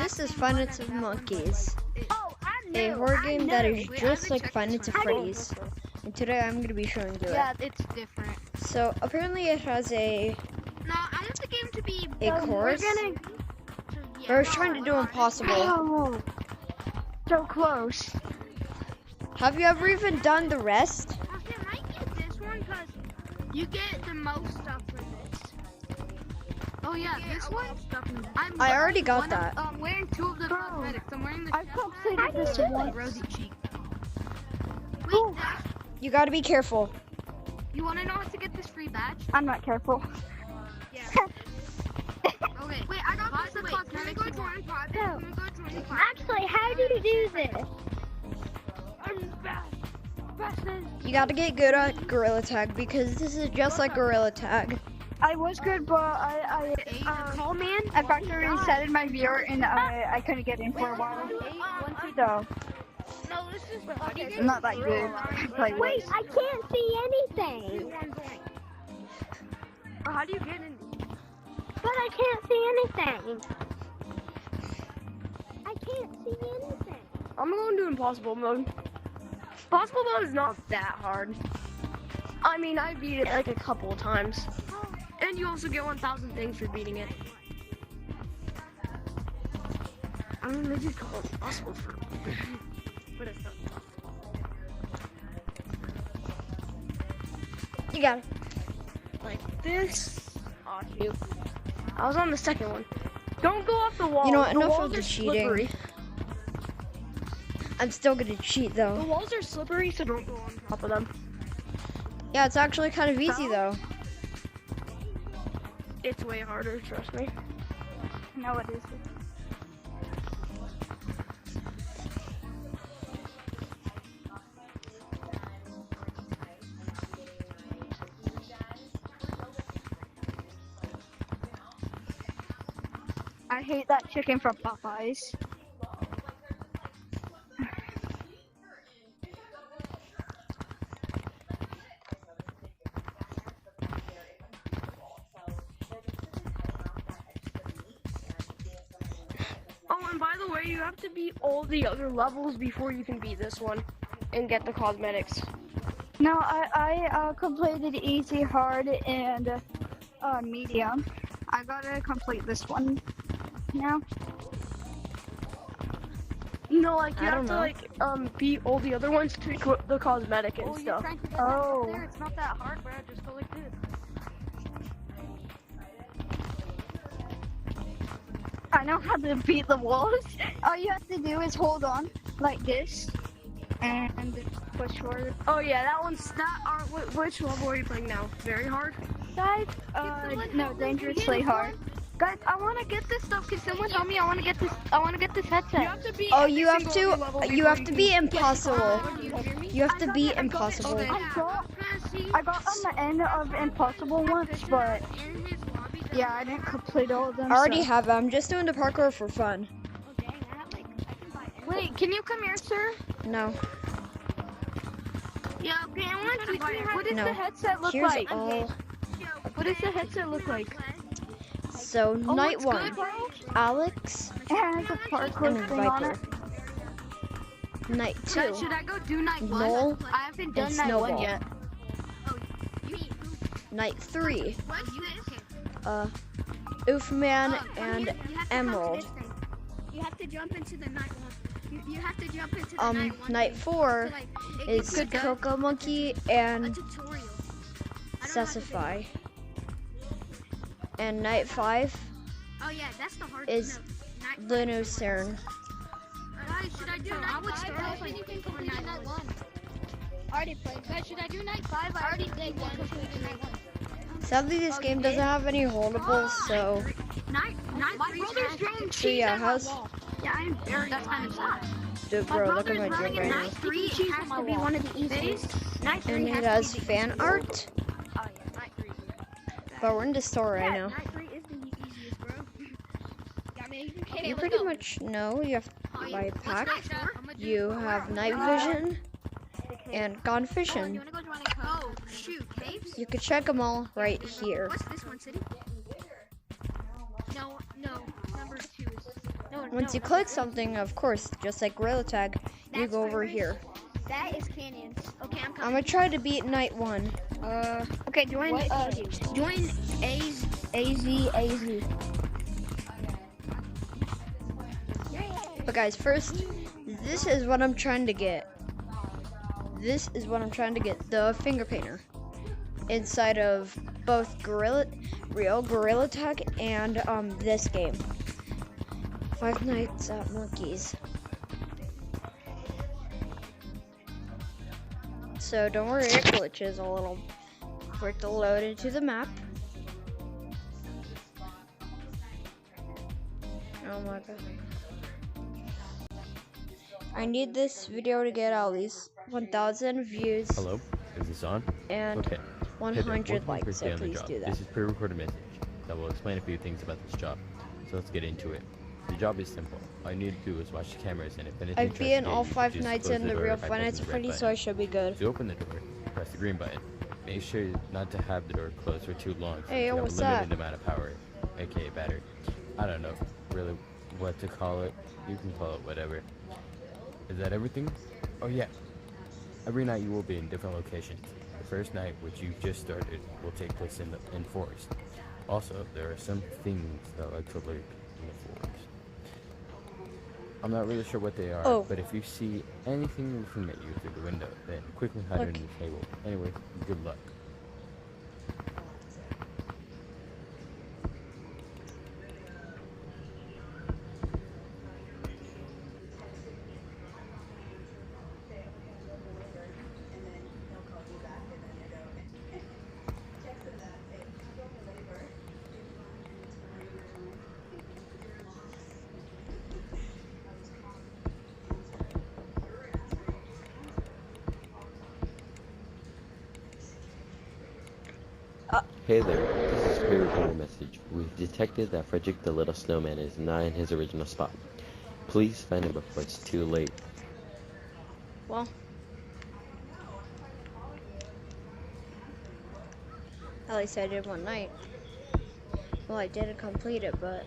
this is Five Nights at Monkeys, Oh, I a know. horror game that is Wait, I just haven't like checked Five this Nights at one. Freddy's. And today I'm going to be showing you Yeah, it. it's different. So apparently it has a No, I want the game to be. course. I was trying to do impossible. Oh, so close. Have you ever even done the rest? Okay, I might get this one because you get the most stuff for this. Oh yeah, this one. I already got that. I'm wearing 2 of the cosmetics. I'm wearing the. I've completed this one. Rosy cheek. Wait, You got to be careful. you want to know how to get this free badge? I'm not careful. Yeah. Okay. Wait, I got this. Let me go join private. No. Let me go join private. Actually, how do you do this? You got to get good at Gorilla Tag because this is just like Gorilla Tag. I was good, but I Call man. I factory resetted my viewer and I couldn't get in for a while. So No, this is. I'm not that good. Like, Wait, I can't see anything. How do you get in? But I can't see anything. I can't see anything. I'm going to do impossible mode. Impossible mode is not that hard. I mean, I beat it like a couple of times. And you also get 1,000 things for beating it. I mean, they did call it impossible for but it's not. You got it. Like this. Aw, shoot. I was on the second one. Don't go off the wall. You know what, The enough walls of the are cheating. slippery. I'm still going to cheat The though. walls are slippery, so don't go on top of them. Yeah, it's actually kind of easy though. It's way harder, trust me. no, it isn't. I hate that chicken from Popeyes. Oh, and by the way, you have to beat all the other levels before you can beat this one and get the cosmetics. No, I completed easy, hard, and medium. I gotta complete this one now. No, like you I have don't to know. like beat all the other ones to get the cosmetic and stuff. Oh. There, it's not that hard, bro. Just go like this. I know how to beat the walls. All you have to do is hold on like this and push forward. Oh yeah, that one's which level are you playing now? Very hard. Guys, no, dangerously hard. Guys, I want to get this stuff. Can someone help me? I want to get this. I want to get this headset. You have to beat. Oh, every you have single other level to before you be can- impossible. Do you hear me? You have to be impossible. I got on the end of impossible once, but In his lobby. yeah, I didn't complete all of them. I already so. have it. I'm just doing the parkour for fun. Wait, can you come here, sir? No. Yeah, okay, I want to teach you how What does No. the headset look Here's like? all. What does the headset look like? So night it's one, good, bro. Alex It has a and parkour thing on Viper. it. Night two, Should I go do night one? Noel I haven't and done night one Snowball. yet. Night three, What's this? Oofman and Emerald. You have to jump into the night one. You have to jump into the night one. Night four So, like, it is gives you Coco Monkey a and tutorial. I don't know how to do Cessify. And night five it. Oh yeah, that's the hard is night. Lunu Cern. Guys, should I do night 5? I think you can complete night 1. I already played. Guys, should I do night 5? I already did one. Completed night 1. Sadly, this game doesn't have any holdables, so Night My 3 brother's throwing cheese so yeah, at my how's wall. Yeah, I'm very. That's kind of sad. dude, My bro? Look at brother's my running drip in right night now. 3 has to be one of the easiest. Night 3 And it has fan art, Oh yeah, night 3. but we're in the store right now. Night 3 is the easiest, bro. I mean, you can You pretty much know you have to buy a pack. You have night vision and gone fishing. You wanna go join a code? Oh, shoot, caves? You could check them all right here. What's this one, City? No, number 2 is... No, Once you click something, of course, just like Gorilla Tag, you That's go over perfect. here. That is canyons. Okay, I'm I'm coming. gonna try to beat night 1. Okay, join AZ. But guys, first, this is what I'm trying to get. This is what I'm trying to get, the finger painter. Inside of both real Gorilla Tag and this game. Five Nights at Monkey's. So don't worry, it glitches a little for it to load into the map. Oh my god. I need this video to get at least 1,000 views. Hello, is this on? And Okay. 100 likes, so on the please job. do that. This is pre-recorded message that will explain a few things about this job. So let's get into it. The job is simple. All you need to do is watch the cameras, and if anything I've tries to beaten get all you, 5 just nights close in the door real by Five Nights pressing at the red Freddy's, so button. I should be good. To open the door, press the green button. Make sure not to have the door closed for too long, so Hey, you have what's a limited that? amount of power, aka battery. I don't know really what to call it. You can call it whatever. Is that everything? Oh yeah. Every night you will be in different locations. The first night, which you just started, will take place in forest. Also, there are some things that like to lurk in the forest. I'm not really sure what they are, Oh. but if you see anything looking at you through the window, then quickly hide Look. under the table. Anyway, good luck. Hey there, this is pre-recorded message. We've detected that Frederick the Little Snowman is not in his original spot. Please find him before it's too late. Well, at least I did one night. Well, I didn't complete it, but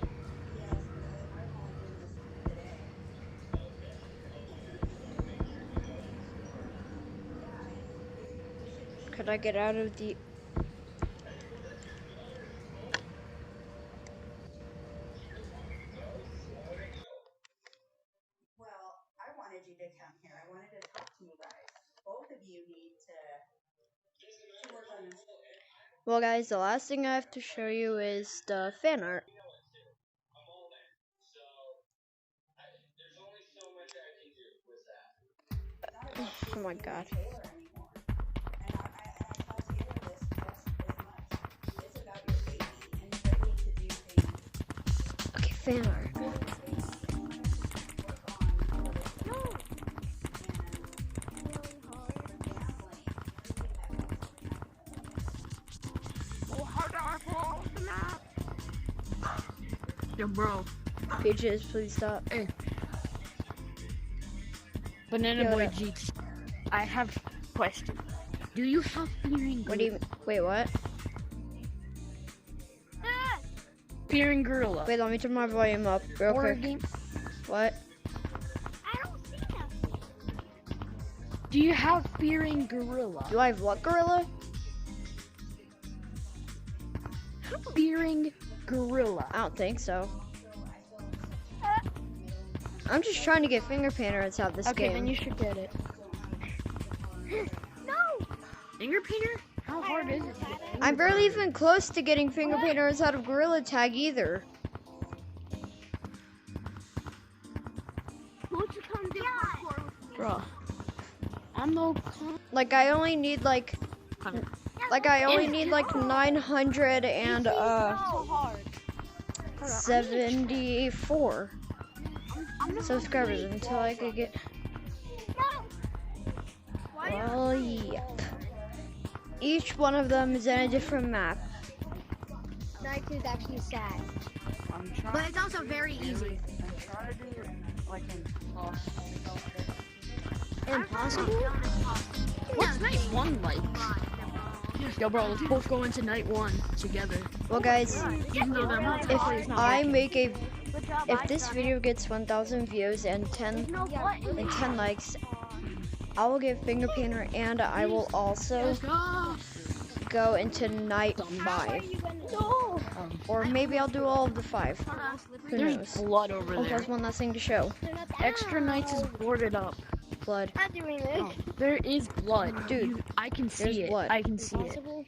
could I get out of the... Well, I wanted you to come here. I wanted to talk to you guys. Both of you need to work on this. Well guys, the last thing I have to show you is the fan art. Oh my god. Okay, fan art. Yo, bro. Peaches, please stop. Hey. Banana Yo, Boy what up? Jeets. I have a question. Do you have Fearing What do you... Wait, what? Fearing Gorilla? Wait, let me turn my volume up real Horror quick. game? What? I don't see them. Do you have Fearing Gorilla? Do I have what, gorilla? Fearing Gorilla. I don't think so. I'm just trying to get finger painters out of this Okay, game. then you should get it. No. Finger painter? How hard is it? to get finger I'm barely painter? even close to getting finger painters out of Gorilla Tag either. Won't you come do parkour with me? Bro. I'm no. Like I only need like I only need like 900 and So hard. 74 subscribers until I could get. Well, yep. Each one of them is in a different map. Night is actually sad. I'm trying. But it's also very easy. Impossible? What's night one like? Yo, bro, let's both go into night one together. Well, guys, Even though they're not if I make a Good job. If this video gets 1,000 views and 10 likes, I will get finger painter, and I will also go into night 5. Or maybe I'll do all of the 5. Who There's knows? blood over there. There's one last thing to show. Extra Nights is boarded up. Blood. Not doing this. There is blood. Dude, I can see there's it. blood. I can see it. Impossible.